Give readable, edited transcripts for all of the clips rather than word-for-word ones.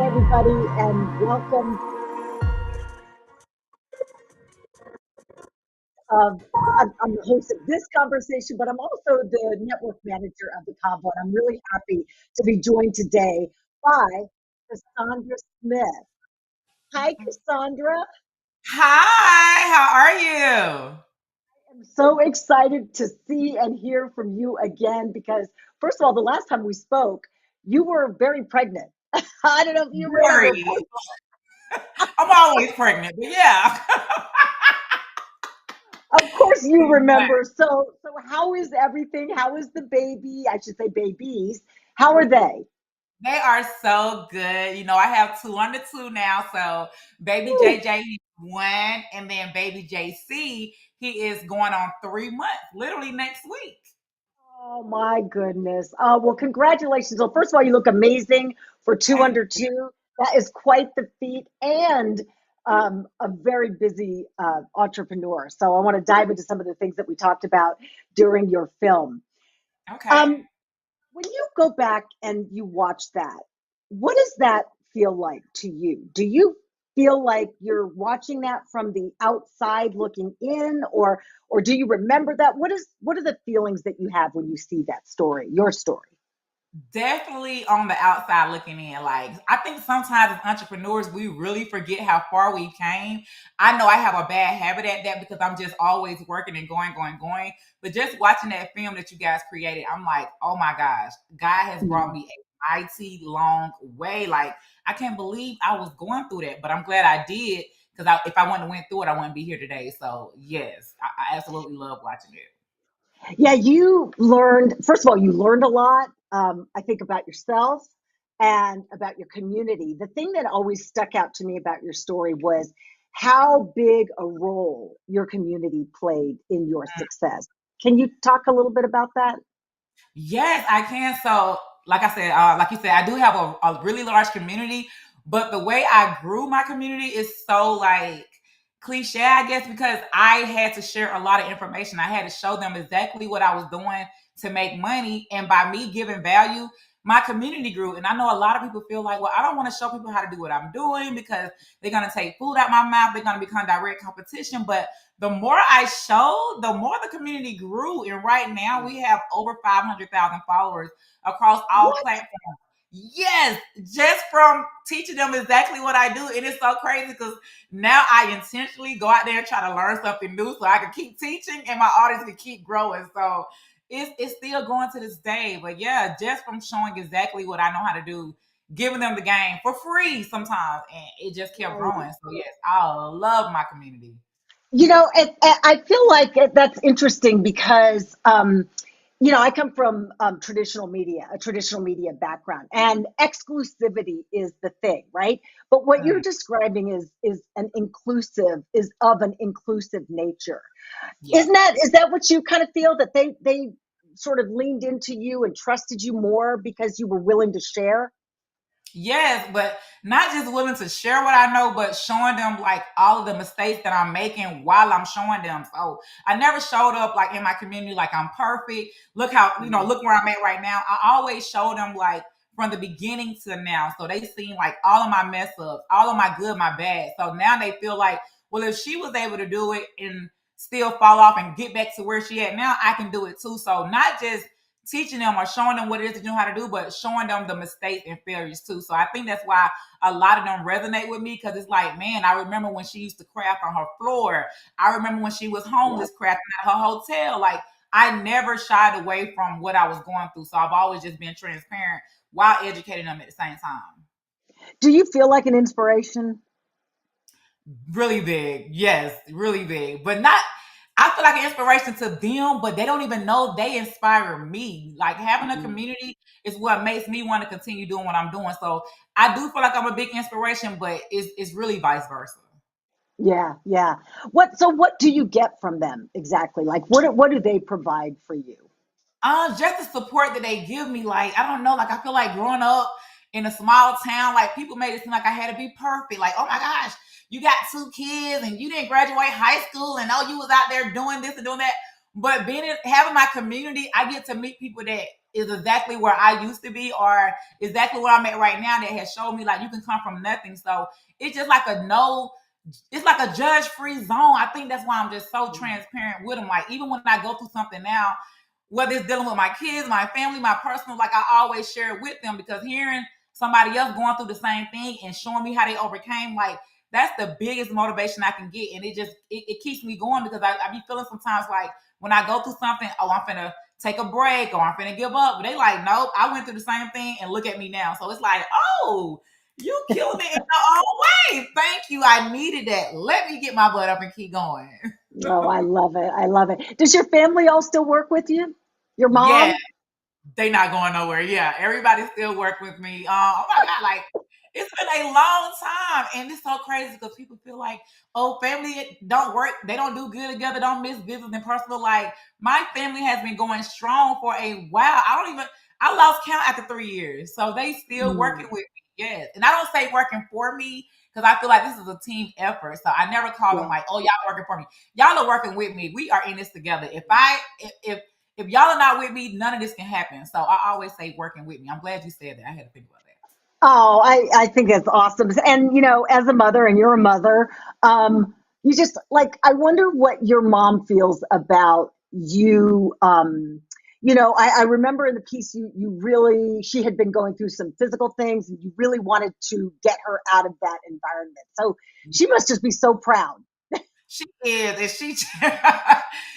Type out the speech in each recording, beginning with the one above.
everybody, and welcome. Um, I'm the host of this conversation, but I'm also the network manager of the Convo, and I'm really happy to be joined today by Cassandra Smith. Hi, Cassandra. Hi, how are you? I'm so excited to see and hear from you again because, first of all, the last time we spoke, you were very pregnant. I don't know if you remember. Very. I'm always pregnant, but yeah. Of course you remember. So how is everything? How is the baby? I should say babies. How are they? They are so good. I have two under two now. So baby Whew. JJ, he's one, and then baby JC, he is going on 3 months, literally next week. Oh my goodness. Well, congratulations. Well, first of all, you look amazing for two Thank under two. That is quite the feat and a very busy entrepreneur. So I want to dive into some of the things that we talked about during your film. you. Okay. Um, When you go back and you watch that, what does that feel like to you? Do you feel like you're watching that from the outside looking in, or do you remember that? What are the feelings that you have when you see that story, your story? Definitely on the outside looking in. Like, I think sometimes as entrepreneurs, we really forget how far we came. I know I have a bad habit at that because I'm just always working and going, going, going. But just watching that film that you guys created, I'm like, oh my gosh, God has brought Mm. me a mighty long way. Like, I can't believe I was going through that, but I'm glad I did because if I wouldn't have went through it, I wouldn't be here today. So yes, I absolutely love watching it. Yeah, you learned, first of all, you learned a lot, I think, about yourself and about your community. The thing that always stuck out to me about your story was how big a role your community played in your success. Can you talk a little bit about that? Yes, I can. So, like I said, like you said, I do have a really large community, but the way I grew my community is so like cliche, I guess, because I had to share a lot of information. I had to show them exactly what I was doing to make money. And by me giving value, my community grew. And I know a lot of people feel like, well, I don't want to show people how to do what I'm doing because they're going to take food out my mouth. They're going to become direct competition. But the more I showed, the more the community grew. And right now we have over 500,000 followers across all What? platforms. Yes, just from teaching them exactly what I do. And it's so crazy because now I intentionally go out there and try to learn something new so I can keep teaching and my audience can keep growing. So it's still going to this day. But yeah, just from showing exactly what I know how to do, giving them the game for free sometimes. And it just kept Right. growing. So yes, I love my community. I feel like that's interesting because, I come from a traditional media background, and exclusivity is the thing, right? But what you're Mm, describing is of an inclusive nature. yes. Is that what you kind of feel, that they sort of leaned into you and trusted you more because you were willing to share? Yes, but not just willing to share what I know, but showing them like all of the mistakes that I'm making while I'm showing them. So I never showed up like in my community like I'm perfect. Look how, Mm. look where I'm at right now. I always show them like from the beginning to now. So they seen like all of my mess ups, all of my good, my bad. So now they feel like, well, if she was able to do it and still fall off and get back to where she at now, I can do it too. So not just teaching them or showing them what it is that you know how to do, but showing them the mistakes and failures too. So I think that's why a lot of them resonate with me because it's like, man, I remember when she used to craft on her floor. I remember when she was Yep. homeless crafting at her hotel. Like I never shied away from what I was going through. So I've always just been transparent while educating them at the same time. Do you feel like an inspiration? Really big. Yes, really big. But not I feel like an inspiration to them, but they don't even know they inspire me. Like having a Mhm. community is what makes me want to continue doing what I'm doing. So I do feel like I'm a big inspiration, but it's really vice versa. Yeah, yeah. What do you get from them exactly? Like what do they provide for you? Just the support that they give me, like I don't know, like I feel like growing up in a small town, like people made it seem like I had to be perfect. Like, oh my gosh, you got two kids and you didn't graduate high school, and oh, you was out there doing this and doing that. But having my community, I get to meet people that is exactly where I used to be, or exactly where I'm at right now, that has showed me like you can come from nothing. So it's just like a no, it's like a judge free zone. I think that's why I'm just so transparent with them. Like even when I go through something now, whether it's dealing with my kids, my family, my personal, like I always share it with them, because hearing somebody else going through the same thing and showing me how they overcame, like that's the biggest motivation I can get. And it keeps me going, because I be feeling sometimes like when I go through something, oh, I'm finna take a break or I'm finna give up. But they like, nope, I went through the same thing and look at me now. So it's like, oh, you killing it in your own way. Thank you. I needed that. Let me get my butt up and keep going. Oh, I love it. I love it. Does your family all still work with you? Your Yeah, mom? they not going nowhere. Yeah, everybody still work with me. Oh my god, like it's been a long time, and it's so crazy because people feel like, oh, family don't work, they don't do good together, don't miss business and personal. Like my family has been going strong for a while. I lost count after 3 years, so they still working Mm, with me. Yes, and I don't say working for me because I feel like this is a team effort. So I never call them yeah. like, oh, y'all working for me. Y'all are working with me. We are in this together. If y'all are not with me, none of this can happen. So I always say working with me. I'm glad you said that. I had to think about that. Oh, I think it's awesome. And, as a mother, and you're a mother, you just like, I wonder what your mom feels about you. I remember in the piece, you really, she had been going through some physical things and you really wanted to get her out of that environment. So she must just be so proud. She is, and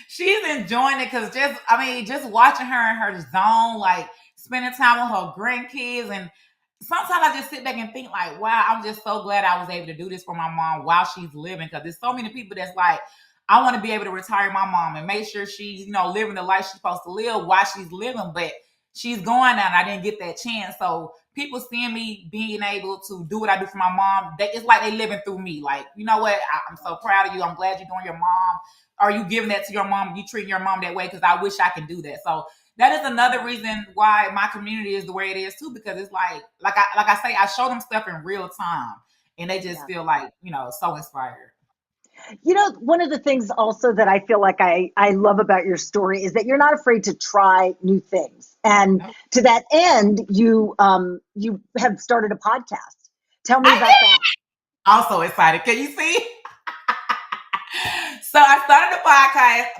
she's enjoying it because just watching her in her zone, like spending time with her grandkids, and sometimes I just sit back and think like, wow, I'm just so glad I was able to do this for my mom while she's living, because there's so many people that's like, I want to be able to retire my mom and make sure she's living the life she's supposed to live while she's living, but she's going now, and I didn't get that chance. So people seeing me being able to do what I do for my mom, it's like they living through me. Like, you know what? I'm so proud of you. I'm glad you're doing your mom. Are you giving that to your mom? You treating your mom that way? Because I wish I could do that. So that is another reason why my community is the way it is too. Because it's like I say, I show them stuff in real time, and they just Yeah. feel like so inspired. One of the things also that I feel like I love about your story is that you're not afraid to try new things. And No, to that end, you have started a podcast. Tell me I about that. am so excited. Can you see? So I started a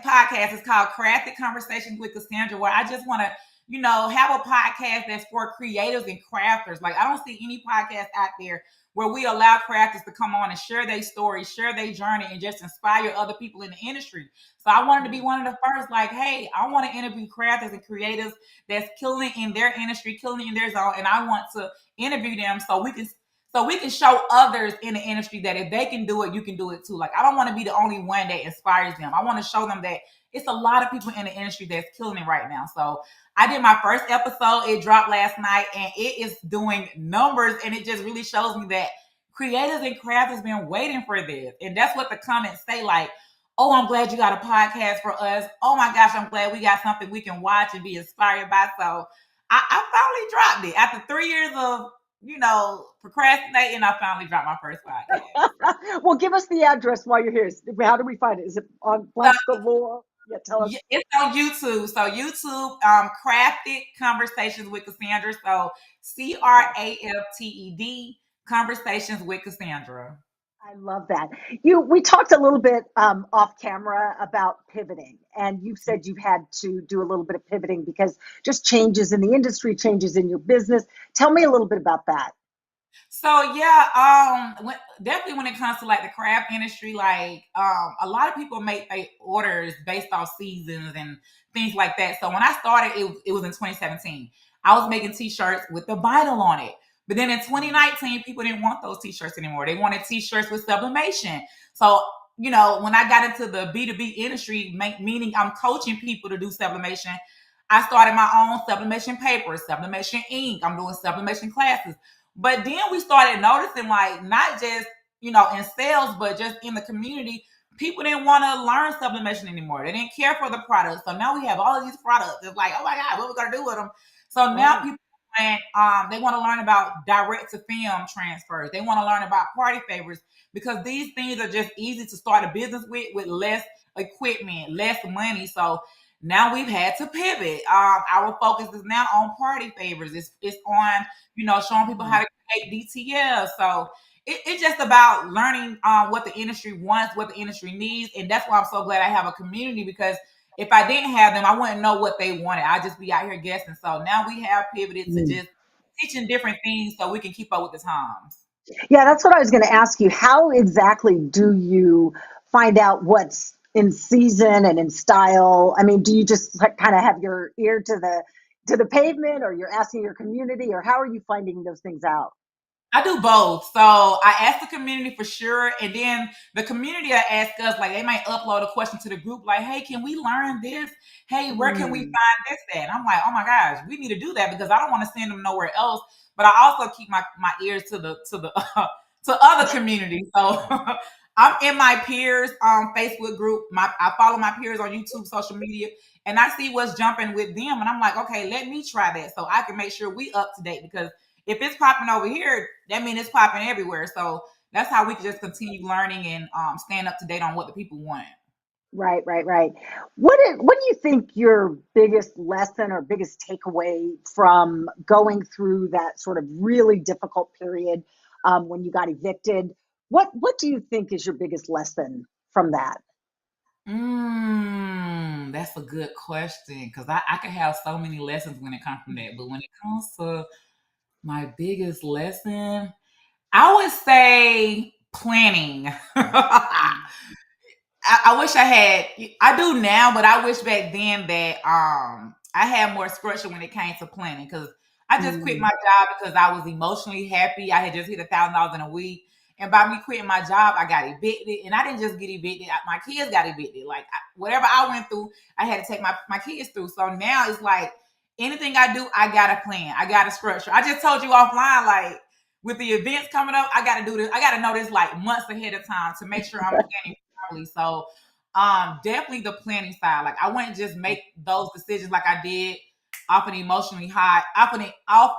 podcast. It's called Crafted Conversations with Cassandra, where I just want to, have a podcast that's for creators and crafters. Like I don't see any podcast out there where we allow crafters to come on and share their story, share their journey, and just inspire other people in the industry. So I wanted to be one of the first, like, hey, I want to interview crafters and creators that's killing in their industry, killing in their zone, and I want to interview them so we can show others in the industry that if they can do it, you can do it too. Like I don't want to be the only one that inspires them. I want to show them that it's a lot of people in the industry that's killing it right now. So I did my first episode. It dropped last night and it is doing numbers, and it just really shows me that creators and craft has been waiting for this. And that's what the comments say, like, oh, I'm glad you got a podcast for us. Oh my gosh, I'm glad we got something we can watch and be inspired by. So I finally dropped it after 3 years of procrastinating. I finally dropped my first podcast. Well, give us the address while you're here. How do we find it? Is it on So Blank Galore? Yeah, tell us. it's on YouTube. So YouTube, Crafted Conversations with Cassandra. So Okay. CRAFTED Conversations with Cassandra. I love that. We talked a little bit off camera about pivoting, and you said you've had to do a little bit of pivoting because just changes in the industry, changes in your business. Tell me a little bit about that. So yeah, definitely when it comes to like the craft industry, like a lot of people make their orders based off seasons and things like that. So when I started, it was in 2017. I was making t-shirts with the vinyl on it. But then in 2019, people didn't want those t-shirts anymore. They wanted t-shirts with sublimation. So, when I got into the B2B industry, meaning I'm coaching people to do sublimation, I started my own sublimation paper, sublimation ink. I'm doing sublimation classes. But then we started noticing, like, not just, in sales, but just in the community, people didn't want to learn sublimation anymore. They didn't care for the products. So now we have all of these products. It's like, oh my God, what are we going to do with them? So now Right. people, they want to learn about direct to film transfers. They want to learn about party favors, because these things are just easy to start a business with less equipment, less money. So now we've had to pivot. Our focus is now on party favors. It's on, showing people how to create DTF. So it's just about learning what the industry wants, what the industry needs. And that's why I'm so glad I have a community, because if I didn't have them, I wouldn't know what they wanted. I'd just be out here guessing. So now we have pivoted to Mm. just teaching different things so we can keep up with the times. Yeah, that's what I was going to ask you. How exactly do you find out what's in season and in style? I mean, do you just like, kind of have your ear to the pavement, or you're asking your community, or how are you finding those things out? I do both. So I ask the community for sure, and then the community will ask us. Like, they might upload a question to the group, like, "Hey, can we learn this? Hey, where can we Mm. find this at?" And I'm like, "Oh my gosh, we need to do that, because I don't want to send them nowhere else." But I also keep my ears to the to other communities. So I'm in my peers Facebook group. I follow my peers on YouTube, social media, and I see what's jumping with them, and I'm like, okay, let me try that so I can make sure we up to date, because if it's popping over here, that means it's popping everywhere. So that's how we can just continue learning and staying up to date on what the people want. Right, right, right. What do you think your biggest lesson or biggest takeaway from going through that sort of really difficult period when you got evicted? What do you think is your biggest lesson from that? That's a good question, because I could have so many lessons when it comes from that. But when it comes to my biggest lesson, I would say planning. I wish I had. I do now, but I wish back then that I had more structure when it came to planning, because I just quit Mm, my job because I was emotionally happy. I had just hit $1,000 in a week, and by me quitting my job, I got evicted, and I didn't just get evicted. My kids got evicted. Like, whatever I went through, I had to take my kids through. So now it's like anything I do, I got a plan. I got a structure. I just told you offline, like, with the events coming up, I got to do this. I got to know this like months ahead of time to make sure I'm planning properly. So definitely the planning side. Like, I wouldn't just make those decisions like I did off an emotionally high, off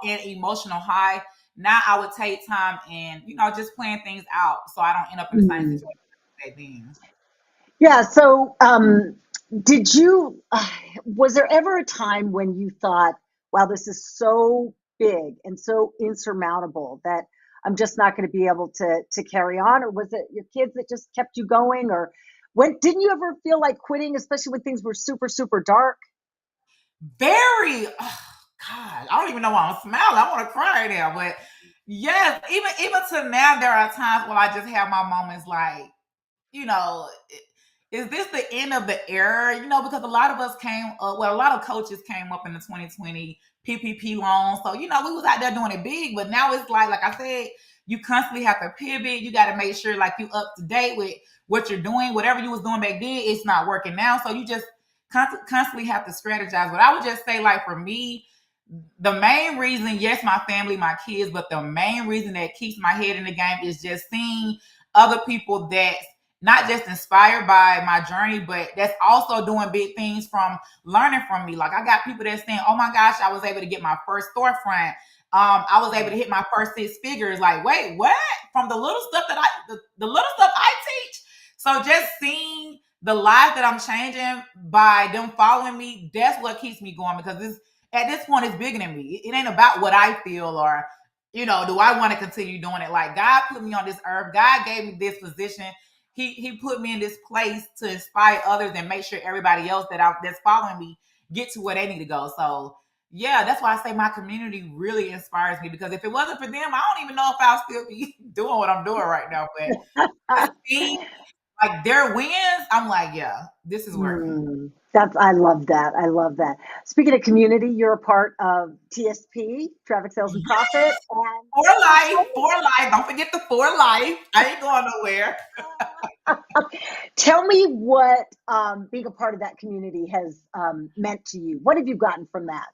an emotional high. Now I would take time and, just plan things out so I don't end up in the same mm. situation back then. Yeah. So, did you? Was there ever a time when you thought, "Wow, this is so big and so insurmountable that I'm just not going to be able to carry on"? Or was it your kids that just kept you going? Or when didn't you ever feel like quitting, especially when things were super super dark? Very, oh, God, I don't even know why I'm smiling. I want to cry now, but yes, even to now, there are times when I just have my moments like, you know, is this the end of the era? Because a lot of us a lot of coaches came up in the 2020 PPP loans. So, we was out there doing it big, but now it's like I said, you constantly have to pivot. You got to make sure like you up to date with what you're doing. Whatever you was doing back then, it's not working now. So you just constantly have to strategize. But I would just say, like, for me, the main reason, yes, my family, my kids, but the main reason that keeps my head in the game is just seeing other people that not just inspired by my journey, but that's also doing big things from learning from me. Like, I got people that's saying, "Oh my gosh, I was able to get my first storefront. I was able to hit my first six figures." Like, wait, what? From the little stuff the little stuff I teach. So just seeing the life that I'm changing by them following me, that's what keeps me going, because at this point, it's bigger than me. It ain't about what I feel, or, do I want to continue doing it? Like, God put me on this earth. God gave me this position. He put me in this place to inspire others and make sure everybody else that's following me get to where they need to go. So yeah, that's why I say my community really inspires me, because if it wasn't for them, I don't even know if I'll still be doing what I'm doing right now. But to see like their wins, I'm like, yeah, this is working. That's I love that. I love that. Speaking of community, you're a part of TSP, Traffic Sales and Profit, and For life, for life. Don't forget the for life. I ain't going nowhere. tell me what being a part of that community has meant to you. What have you gotten from that?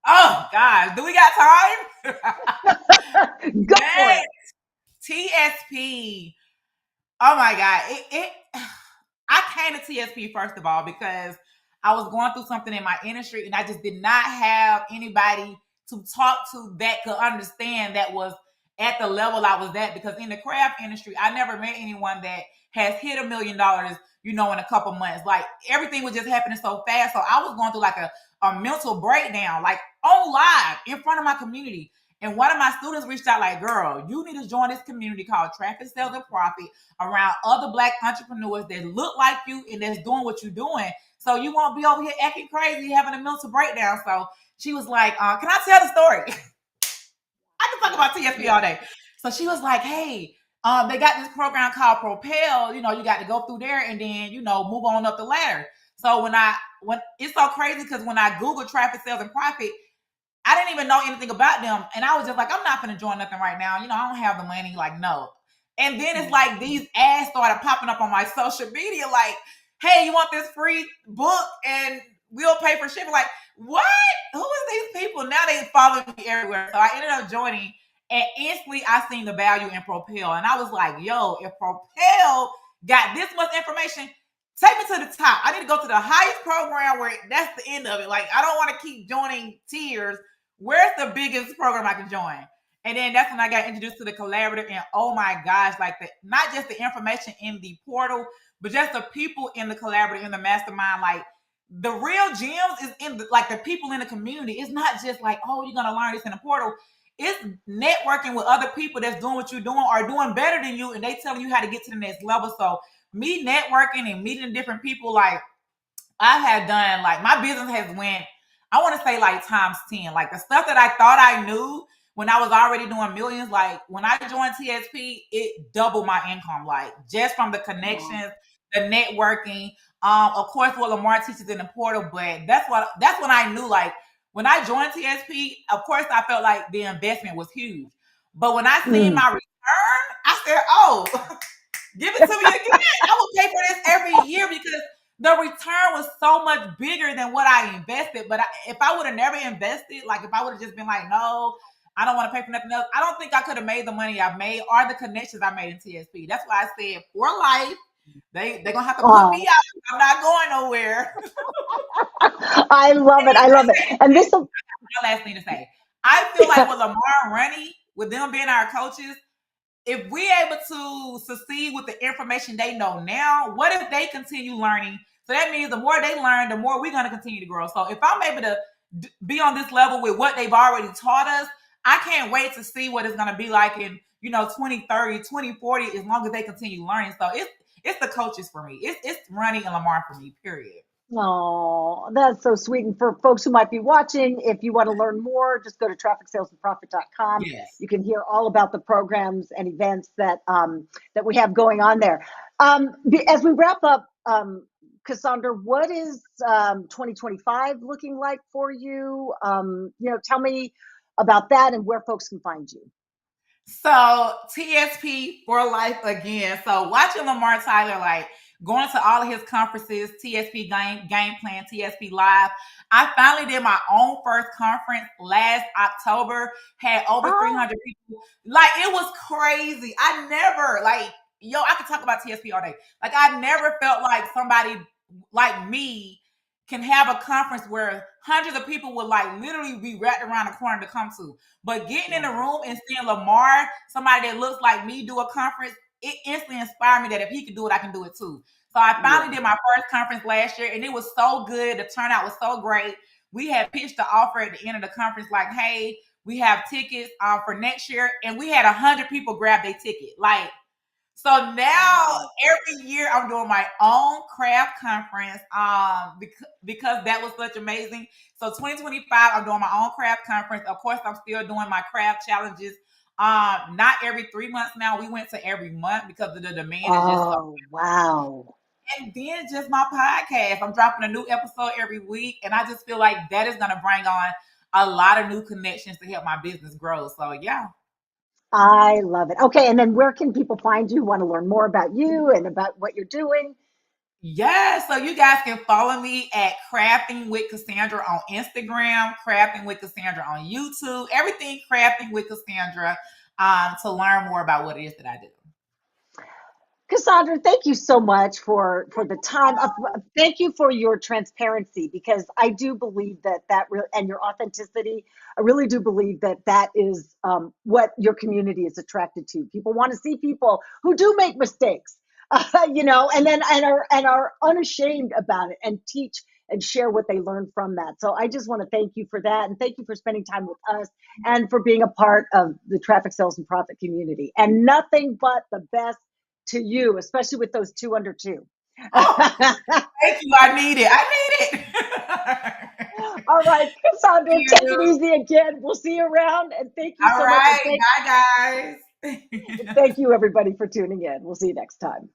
Oh God, do we got time? Go for Yes, it. TSP. Oh my God, it I came to TSP first of all because I was going through something in my industry, and I just did not have anybody to talk to that could understand, that was at the level I was at, because in the craft industry, I never met anyone that has hit $1 million, in a couple months. Like everything was just happening so fast. So I was going through like a mental breakdown, like on live in front of my community. And one of my students reached out like, girl, you need to join this community called Traffic Sales and Profit around other Black entrepreneurs that look like you and that's doing what you're doing. So you won't be over here acting crazy, having a mental breakdown. So she was like, can I tell the story? I can talk about TSP all day. So she was like, hey, they got this program called Propel. You got to go through there and then, move on up the ladder. So when it's so crazy, because when I Google Traffic Sales and Profit, I didn't even know anything about them. And I was just like, I'm not going to join nothing right now. I don't have the money. Like, no. And then it's like these ads started popping up on my social media, like, hey, you want this free book and we'll pay for shipping? Like, what? Who is these people? Now they follow me everywhere. So I ended up joining, and instantly I seen the value in Propel. And I was like, yo, if Propel got this much information, take me to the top. I need to go to the highest program where that's the end of it. Like, I don't want to keep joining tiers. Where's the biggest program I can join? And then that's when I got introduced to the collaborative. And oh my gosh, like not just the information in the portal, but just the people in the collaborative, in the mastermind. Like the real gems is in the people in the community. It's not just like, oh, you're gonna learn this in the portal. It's networking with other people that's doing what you're doing or doing better than you, and they telling you how to get to the next level. So me networking and meeting different people, like I have done, like my business has went, I want to say like times 10. Like the stuff that I thought I knew when I was already doing millions, like when I joined TSP, it doubled my income, like just from the connections, the networking. Of course, what Lamar teaches in the portal, but that's when I knew, like when I joined TSP, of course I felt like the investment was huge. But when I seen my return, I said, oh, give it to me again. I will pay for this every year, because the return was so much bigger than what I invested. But if I would have never invested, like if I would have just been like, no, I don't want to pay for nothing else, I don't think I could have made the money I've made or the connections I made in TSP. That's why I said for life, they're going to have to put me out. I'm not going nowhere. I love it. I love it. And this will... My last thing to say. I feel like with Lamar and Runny, with them being our coaches, if we're able to succeed with the information they know now, what if they continue learning? So that means the more they learn, the more we're going to continue to grow. So if I'm able to be on this level with what they've already taught us, I can't wait to see what it's going to be like in 2030, 2040, as long as they continue learning. So it's the coaches for me. It's Running and Lamar for me, period. Oh, that's so sweet. And for folks who might be watching, if you want to learn more, just go to trafficsalesandprofit.com. Yes. You can hear all about the programs and events that we have going on there. As we wrap up, Cassandra, what is 2025 looking like for you? Tell me about that and where folks can find you. So TSP for life again. So watching Lamar Tyler, like going to all of his conferences, TSP game plan, TSP live. I finally did my own first conference last October. Had over 300 people. Like it was crazy. I never I could talk about TSP all day. Like I never felt like somebody like me can have a conference where hundreds of people would like literally be wrapped around the corner to come to. But getting in the room and seeing Lamar, somebody that looks like me, do a conference, it instantly inspired me that if he could do it, I can do it too. So I finally did my first conference last year, and it was so good. The turnout was so great. We had pitched the offer at the end of the conference, like, hey, we have tickets for next year, and we had 100 people grab their ticket. Like, so now every year I'm doing my own craft conference because that was such amazing. So 2025, I'm doing my own craft conference. Of course, I'm still doing my craft challenges. Not every 3 months now. We went to every month because of the demand is just so. Wow. And then just my podcast. I'm dropping a new episode every week, and I just feel like that is going to bring on a lot of new connections to help my business grow. So yeah. I love it. Okay, and then where can people find you? Want to learn more about you and about what you're doing? Yeah, so you guys can follow me at Crafting with Cassandra on Instagram, Crafting with Cassandra on YouTube, everything Crafting with Cassandra, to learn more about what it is that I do. Cassandra, thank you so much for the time. Thank you for your transparency, because I do believe that and your authenticity. I really do believe that that is what your community is attracted to. People want to see people who do make mistakes, and are unashamed about it and teach and share what they learn from that. So I just want to thank you for that, and thank you for spending time with us and for being a part of the traffic sales and profit community. And nothing but the best to you, especially with those 2 under 2. Oh, thank you. I need it. I need it. All right, Cassandra, Thank take it you. easy again. We'll see you around, and thank you All so much. right. Bye, guys. Thank you, everybody, for tuning in. We'll see you next time.